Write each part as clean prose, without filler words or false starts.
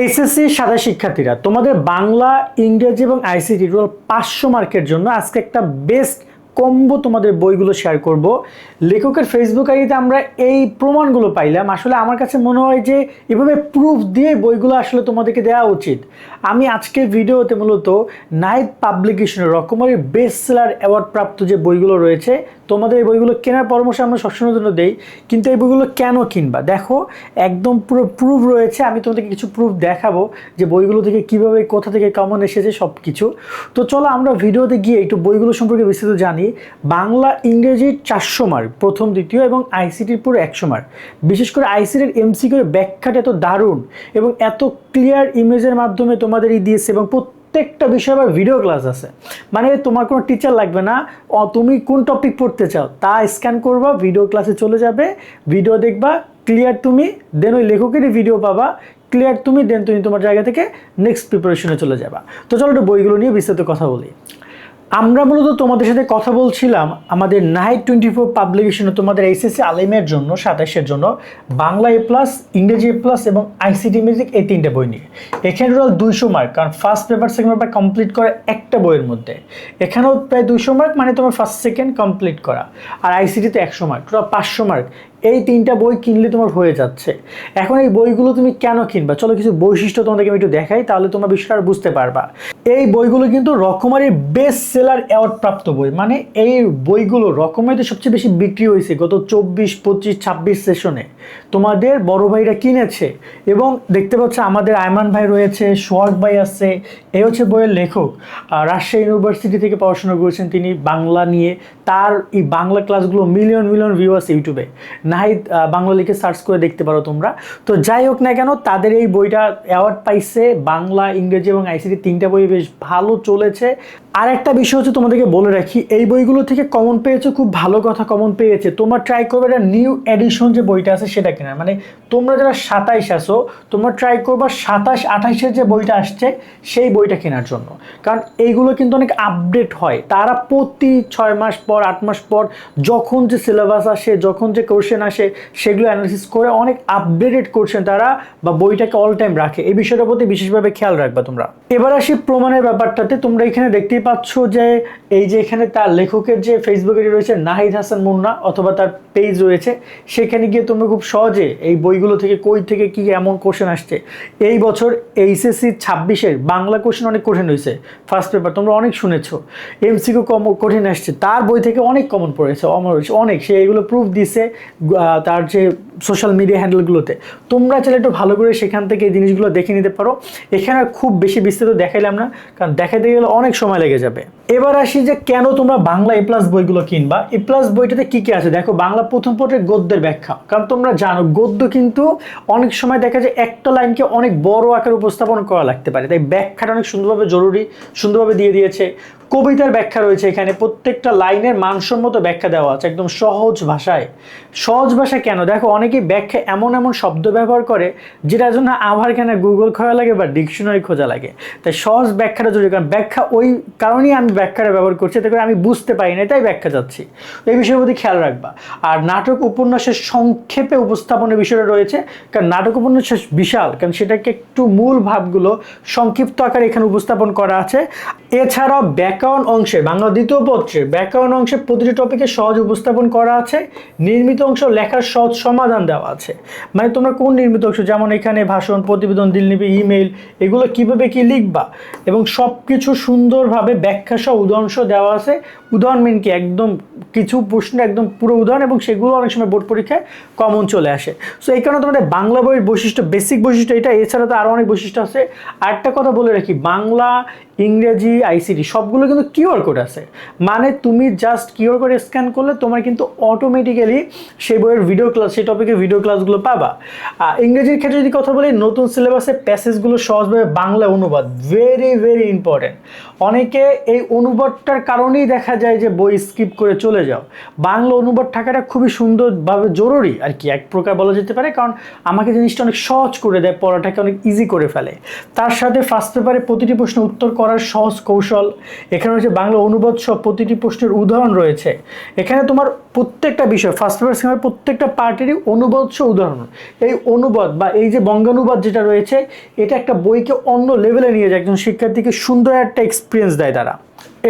SSC সাদা শিক্ষার্থীরা তোমাদের বাংলা, ইংরেজি এবং আইসিটি টোটাল 500 মার্কের জন্য আজকে একটা বেস্ট কম্বো তোমাদের বইগুলো শেয়ার করব। লেখকের ফেসবুক আইডিতে আমরা এই প্রমাণগুলো পাইলাম। আসলে আমার কাছে মনে হয় যে এভাবে প্রুফ দিয়ে বইগুলো আসলে তোমাদেরকে দেওয়া উচিত। আমি আজকের ভিডিওতে মূলত নাহিদ পাবলিকেশনের রকমারি বেস্ট সেলার অ্যাওয়ার্ড প্রাপ্ত যে বইগুলো রয়েছে, তোমাদের এই বইগুলো কেনার পরামর্শ আমরা সবসময়ের জন্য দেই, কিন্তু এই বইগুলো কেন কিনবা দেখো একদম পুরো প্রুফ রয়েছে। আমি তোমাদেরকে কিছু প্রুফ দেখাবো যে বইগুলো থেকে কীভাবে কোথা থেকে কমন এসেছে সব কিছু। তো চলো আমরা ভিডিওতে গিয়ে একটু বইগুলো সম্পর্কে বিস্তারিত জানি। বাংলা ইংরেজির 400 মার্ক প্রথম দ্বিতীয় এবং আইসিটির পুরো 100 মার্ক। বিশেষ করে আইসিটির এমসিকিউর ব্যাখ্যাটা এত দারুণ এবং এত ক্লিয়ার ইমেজের মাধ্যমে তোমাদের দিয়েছে এবং প্রত্যেকটা বিষয় আবার ভিডিও ক্লাস আছে। মানে তোমার কোনো টিচার লাগবে না, তুমি কোন টপিক পড়তে চাও তা স্ক্যান করবা, ভিডিও ক্লাসে চলে যাবে, ভিডিও দেখবা, ক্লিয়ার তুমি দেন ওই লেখকেরই ভিডিও পাবা, ক্লিয়ার তুমি দেন তুমি তোমার জায়গা থেকে নেক্সট প্রিপারেশনে চলে যাবা। তো চলো একটু বইগুলো নিয়ে বিস্তারিত কথা বলি। আমরা মূলত তোমাদের সাথে কথা বলছিলাম আমাদের নাহিদ 24 পাবলিকেশনে তোমাদের এইচএসসি আলিমের জন্য 27-এর জন্য বাংলা এ প্লাস, ইংরেজি এ প্লাস এবং আইসিটি মিউজিক এই তিনটে বই নিয়ে। এখানে টোটাল 200 মার্ক, কারণ first paper second paper complete করে একটা বইয়ের মধ্যে। এখানেও প্রায় 200 মার্ক, মানে তোমার ফার্স্ট সেকেন্ড কমপ্লিট করা। আর আইসিটিতে 100 মার্ক, টোটাল 500 মার্ক। এই তিনটা বই কিনলে তোমার হয়ে যাচ্ছে। এখন এই বইগুলো তুমি কেন কিনবা, চলো কিছু বৈশিষ্ট্য তোমাদেরকে আমি একটু দেখাই, তাহলে তোমার বিষয়টা বুঝতে পারবা। এই বইগুলো কিন্তু রকমারির বেস্ট সেলার অ্যাওয়ার্ড প্রাপ্ত বই। মানে এই বইগুলো রকমারিতে সবচেয়ে বেশি বিক্রি হয়েছে গত 24, 25, 26 সেশনে। তোমাদের বড় ভাইরা কিনেছে এবং দেখতে পাচ্ছ আমাদের আয়মান ভাই রয়েছে, সোহাগ ভাই আছে, এই হচ্ছে বইয়ের লেখক। রাজশাহী ইউনিভার্সিটি থেকে পড়াশোনা করেছেন তিনি বাংলা নিয়ে। তার এই বাংলা ক্লাসগুলো মিলিয়ন মিলিয়ন ভিউ আছে ইউটিউবে, নাহিদ বাংলা লিখে সার্চ করে দেখতে পারো তোমরা। তো যাই হোক না কেন, তাদের এই বইটা অ্যাওয়ার্ড পাইছে। বাংলা, ইংরেজি এবং আইসিটি তিনটা বই বেশ ভালো চলেছে। আর একটা বিষয় হচ্ছে তোমাদেরকে বলে রাখি, এই বইগুলো থেকে কমন পেয়েছে, খুব ভালো কথা, কমন পেয়েছে। তোমরা ট্রাই করবে এটা নিউ এডিশন যে বইটা আছে সেটা কেনার। মানে তোমরা যারা 27 আসো, তোমরা ট্রাই করবা 27, 28-এর যে বইটা আসছে সেই বইটা কেনার জন্য, কারণ এইগুলো কিন্তু অনেক আপডেট হয়। তারা প্রতি 6 মাস পর, 8 মাস পর যখন যে সিলেবাস আসে, যখন যে কোশ্চেন আসে, সেগুলো অ্যানালিসিস করে অনেক আপডেটেড কোশ্চেন তারা বা বইটাকে অল টাইম রাখে। এই বিষয়টার প্রতি বিশেষভাবে খেয়াল রাখবা তোমরা। এবার আসি প্রমাণের ব্যাপারটাতে। তোমরা এখানে দেখতেই পাচ্ছ যে এই যে এখানে তার লেখকের যে ফেসবুক আইডি রয়েছে নাহিদ হাসান মুন্না, অথবা তার পেজ রয়েছে, সেখানে গিয়ে তোমরা খুব সহজে এই বইগুলো থেকে কই থেকে কি এমন কোশ্চেন আসছে। এই বছর এইচএসসি 26-এর বাংলা কোশ্চেন অনেক কঠিন হয়েছে, ফার্স্ট পেপার তোমরা অনেক শুনেছো। এমসিকিউ কঠিন আসছে, তার বই থেকে অনেক কমন পড়েছে, অনেক। সে এগুলো প্রুফ দিছে তার যে সোশ্যাল মিডিয়া হ্যান্ডেলগুলোতে। তোমরা চাইলে একটু ভালো করে সেখান থেকে এই জিনিসগুলো দেখে নিতে পারো। এখানে খুব বেশি বিস্তারিত দেখাইলাম না, কারণ দেখাতে গেলে অনেক সময় লেগে যাবে। এবার আসি যে কেন তোমরা বাংলা এ প্লাস বইগুলো কিনবা। এ প্লাস বইটাতে কি কি আছে দেখো। বাংলা প্রথম পত্রের গদ্যের ব্যাখ্যা, কারণ তোমরা জানো গদ্য কিন্তু অনেক সময় দেখা যায় একটা লাইনকে অনেক বড় আকারে উপস্থাপন করা লাগতে পারে, তাই ব্যাখ্যাটা অনেক সুন্দরভাবে সুন্দরভাবে দিয়ে দিয়েছে। কবিতার ব্যাখ্যা রয়েছে এখানে, প্রত্যেকটা লাইনের মানসম্মত ব্যাখ্যা দেওয়া আছে একদম সহজ ভাষায়। সহজ ভাষা কেন দেখো, অনেকেই ব্যাখ্যা এমন এমন শব্দ ব্যবহার করে যেটার জন্য আমার এখানে গুগল খোঁজা লাগে বা ডিকশনারি খোঁজা লাগে। তাই সহজ ব্যাখ্যাটা জরুরি, কারণ ব্যাখ্যা ওই কারণেই আমি ব্যাখ্যাটা ব্যবহার করছি, এতে করে আমি বুঝতে পারি না তাই ব্যাখ্যা যাচ্ছি। এই বিষয়ের প্রতি খেয়াল রাখবা। আর নাটক উপন্যাসের সংক্ষেপে উপস্থাপনের বিষয়টা রয়েছে, কারণ নাটক উপন্যাস বিশাল, কারণ সেটাকে একটু মূল ভাবগুলো সংক্ষিপ্ত আকারে এখানে উপস্থাপন করা আছে। এছাড়াও ব্যাকরণ অংশে, বাংলা দ্বিতীয় পত্রের ব্যাকরণ অংশে প্রতিটি টপিকে সহজ উপস্থাপন করা আছে। নির্মিত অংশ লেখার সহজ সমাধান দেওয়া আছে। মানে তোমরা কোন নির্মিত অংশ, যেমন এখানে ভাষণ, প্রতিবেদন, দিললিপি, ইমেইল, এগুলো কিভাবে কি লিখবা এবং সব কিছু সুন্দরভাবে ব্যাখ্যা সহ উদাহরণ সহ দেওয়া আছে। উদাহরণ মিন কি, একদম কিছু প্রশ্ন একদম পুরো উদাহরণ, এবং সেগুলো অনেক সময় বোর্ড পরীক্ষায় কমন চলে আসে। সো এই কারণে তোমাদের বাংলা বইয়ের বৈশিষ্ট্য, বেসিক বৈশিষ্ট্য এটা। এছাড়া তো আরও অনেক বৈশিষ্ট্য আছে। আরেকটা কথা বলে রাখি, বাংলা, ইংরেজি, আইসিটি সবগুলো কিন্তু কিউআর কোড আছে। মানে তুমি জাস্ট কিউআর কোড স্ক্যান করলে তোমার কিন্তু অটোমেটিক্যালি সেই বইয়ের ভিডিও ক্লাস, সেই টপিকের ভিডিও ক্লাসগুলো পাবা। ইংরেজির ক্ষেত্রে যদি কথা বলি, নতুন সিলেবাসে প্যাসেজগুলো সহজভাবে বাংলা অনুবাদ, ভেরি ভেরি ইম্পর্টেন্ট। অনেকে এই অনুবাদটার কারণেই দেখা যায় যে বই স্কিপ করে চলে যাও। বাংলা অনুবাদ থাকাটা খুবই সুন্দরভাবে জরুরি আর কি, এক প্রকার বলা যেতে পারে, কারণ আমাকে জিনিসটা অনেক সহজ করে দেয়, পড়াটাকে অনেক ইজি করে ফেলে। তার সাথে ফার্স্ট পেপারে প্রতিটি প্রশ্ন উত্তর করা করার সহজ কৌশল, এখানে রয়েছে বাংলা অনুবাদ সহ প্রতিটি প্রশ্নের উদাহরণ রয়েছে। এখানে তোমার প্রত্যেকটা বিষয় ফার্স্ট পেপার সেকেন্ড প্রত্যেকটা পার্টেরই অনুবাদ সহ উদাহরণ। এই অনুবাদ বা এই যে বঙ্গানুবাদ যেটা রয়েছে, এটা একটা বইকে অন্য লেভেলে নিয়ে যায়, একজন শিক্ষার্থীকে সুন্দর একটা এক্সপিরিয়েন্স দেয় তারা।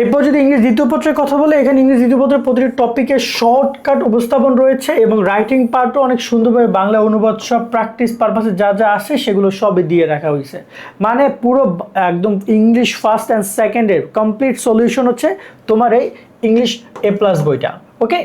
এরপর যদি ইংরেজি দ্বিতীয় পত্রের কথা বলে, এখানে ইংরেজি দ্বিতীয় পত্রের প্রতিটি টপিকের শর্টকাট উপস্থাপন রয়েছে এবং রাইটিং পার্টও অনেক সুন্দরভাবে বাংলা অনুবাদ সব প্র্যাকটিস পারপাসে যা যা আসে সেগুলো সবই দিয়ে রাখা হয়েছে। মানে পুরো একদম ইংলিশ ফার্স্ট অ্যান্ড সেকেন্ডের কমপ্লিট সলিউশন হচ্ছে তোমার এই ইংলিশ এ প্লাস বইটা। ওকে,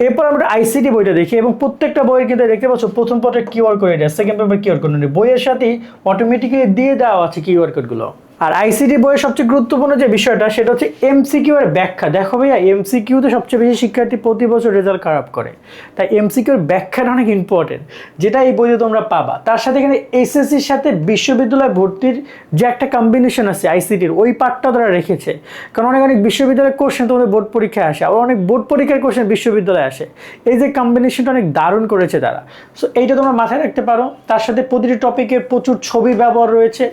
এরপর আমরা আইসিটি বইটা দেখি এবং প্রত্যেকটা বইয়ের কিন্তু দেখতে পাচ্ছ প্রথম পত্রে কিউআর কোড এটা, সেকেন্ড পেপার কিউআর কোড নেই, বইয়ের সাথেই অটোমেটিক্যালি দিয়ে দেওয়া আছে কিউআর কোডগুলো। আর আইসিটি বইয়ের সবচেয়ে গুরুত্বপূর্ণ যে বিষয়টা সেটা হচ্ছে এমসিকিউ এর ব্যাখ্যা। দেখো ভাইয়া, এমসিকিউতে সবচেয়ে বেশি শিক্ষার্থী প্রতি বছর রেজাল্ট খারাপ করে, তাই এমসিকিউর ব্যাখ্যাটা অনেক ইম্পর্টেন্ট, যেটা এই বইতে তোমরা পাবা। তার সাথে এখানে এসএসসির সাথে বিশ্ববিদ্যালয় ভর্তির যে একটা কম্বিনেশন আছে আইসিটির, ওই পার্টটা তারা রেখেছে। কারণ অনেক অনেক বিশ্ববিদ্যালয়ের কোশ্চেন তোমাদের বোর্ড পরীক্ষায় আসে, আবার অনেক বোর্ড পরীক্ষার কোশ্চেন বিশ্ববিদ্যালয়ে আসে। এই যে কম্বিনেশনটা অনেক দারুণ করেছে তারা, সো এইটা তোমরা মাথায় রাখতে পারো। তার সাথে প্রতিটি টপিকের প্রচুর ছবি ব্যবহার রয়েছে।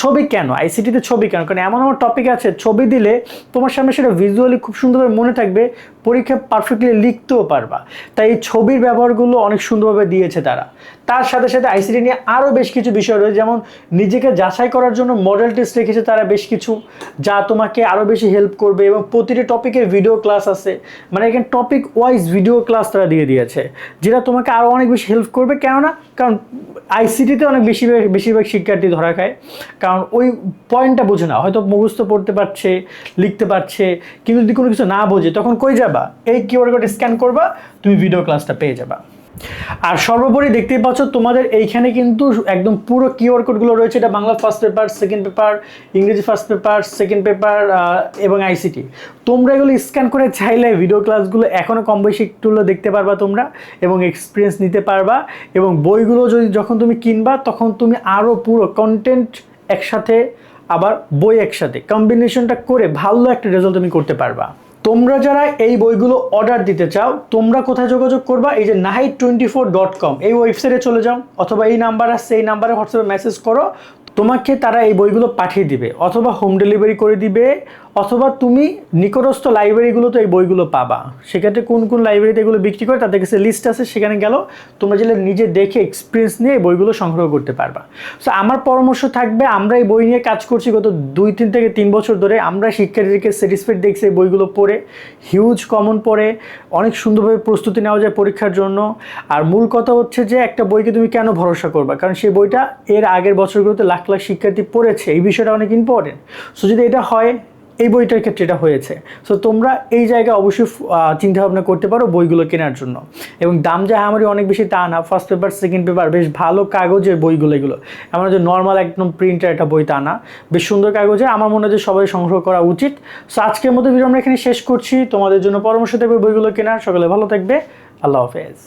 ছবি কেন আইসিটিতে ছবি কেন? কারণ এমন এমন টপিক আছে ছবি দিলে তোমার সামনে সেটা ভিজুয়ালি খুব সুন্দরভাবে মনে থাকবে, পরীক্ষা পারফেক্টলি লিখতেও পারবা। তাই এই ছবির ব্যবহারগুলো অনেক সুন্দরভাবে দিয়েছে তারা। তার সাথে সাথে আইসিটি নিয়ে আরও বেশ কিছু বিষয় রয়েছে, যেমন নিজেকে যাচাই করার জন্য মডেল টেস্ট রেখেছে তারা বেশ কিছু, যা তোমাকে আরও বেশি হেল্প করবে। এবং প্রতিটি টপিকের ভিডিও ক্লাস আছে, মানে এখানে টপিক ওয়াইজ ভিডিও ক্লাস তারা দিয়ে দিয়েছে, যেটা তোমাকে আরও অনেক বেশি হেল্প করবে। কারণ আইসিটিতে অনেক বেশিরভাগ শিক্ষার্থী ধরা খায়, কারণ ওই পয়েন্টটা বোঝে না, হয়তো মুখস্থ পড়তে পারছে, লিখতে পারছে, কিন্তু যদি কোনো কিছু না বোঝে তখন কই যাবা? এই কিউআর কোড স্ক্যান করবা, তুমি ভিডিও ক্লাসটা পেয়ে যাবা। আর সর্বোপরি দেখতেই পাচ্ছ তোমাদের এইখানে কিন্তু একদম পুরো কিউআর কোডগুলো রয়েছে। এটা Bangla first paper, second paper, ইংরেজি ফার্স্ট পেপার, সেকেন্ড পেপার এবং আইসিটি। তোমরা এগুলো স্ক্যান করে চাইলে ভিডিও ক্লাসগুলো এখনও কম বেশি একটুগুলো দেখতে পারবা তোমরা এবং এক্সপিরিয়েন্স নিতে পারবা। এবং বইগুলো যখন তুমি কিনবা তখন তুমি আরও পুরো কন্টেন্ট একসাথে, আবার বই একসাথে কম্বিনেশনটা করে ভালো একটা রেজাল্ট তুমি করতে পারবা। তোমরা যারা এই বইগুলো অর্ডার দিতে চাও, তোমরা কোথায় যোগাযোগ করবা? এই যে nahid24.com এই ওয়েবসাইটে চলে যাও, অথবা এই নাম্বার আছে, এই নাম্বারে হোয়াটসঅ্যাপে মেসেজ করো, তোমাকে তারা এই বইগুলো পাঠিয়ে দিবে, অথবা হোম ডেলিভারি করে দিবে, অথবা তুমি নিকটস্থ লাইব্রেরিগুলোতে এই বইগুলো পাবা। সেক্ষেত্রে কোন কোন লাইব্রেরিতে এগুলো বিক্রি করে তাদের কাছে লিস্ট আছে, সেখানে গেল তোমরা যেটা নিজে দেখে এক্সপিরিয়েন্স নিয়ে এই বইগুলো সংগ্রহ করতে পারবা। সো আমার পরামর্শ থাকবে, আমরা এই বই নিয়ে কাজ করছি গত 2-3 থেকে 3 বছর ধরে। আমরা শিক্ষার্থীদেরকে স্যাটিসফাইড দেখছি এই বইগুলো পড়ে, হিউজ কমন পড়ে, অনেক সুন্দরভাবে প্রস্তুতি নেওয়া যায় পরীক্ষার জন্য। আর মূল কথা হচ্ছে যে একটা বইকে তুমি কেন ভরসা করবা? কারণ সেই বইটা এর আগের বছরগুলোতে লাখ লাখ শিক্ষার্থী পড়েছে, এই বিষয়টা অনেক ইম্পর্টেন্ট। সো যদি এটা হয়, এই বইটার ক্ষেত্রে এটা হয়েছে, সো তোমরা এই জায়গায় অবশ্যই চিন্তাভাবনা করতে পারো বইগুলো কেনার জন্য। এবং দাম যা আমারই অনেক বেশি তা না, ফার্স্ট পেপার সেকেন্ড পেপার বেশ ভালো কাগজের বইগুলো, এগুলো এমন যে নর্মাল একদম প্রিন্টার একটা বই তা না, বেশ সুন্দর কাগজে। আমার মনে হয় যে সবাই সংগ্রহ করা উচিত। সো আজকের মতো ভিডিও আমরা এখানে শেষ করছি। তোমাদের জন্য পরামর্শ থাকবে বইগুলো কেনার। সকলে ভালো থাকবে, আল্লাহ হাফেজ।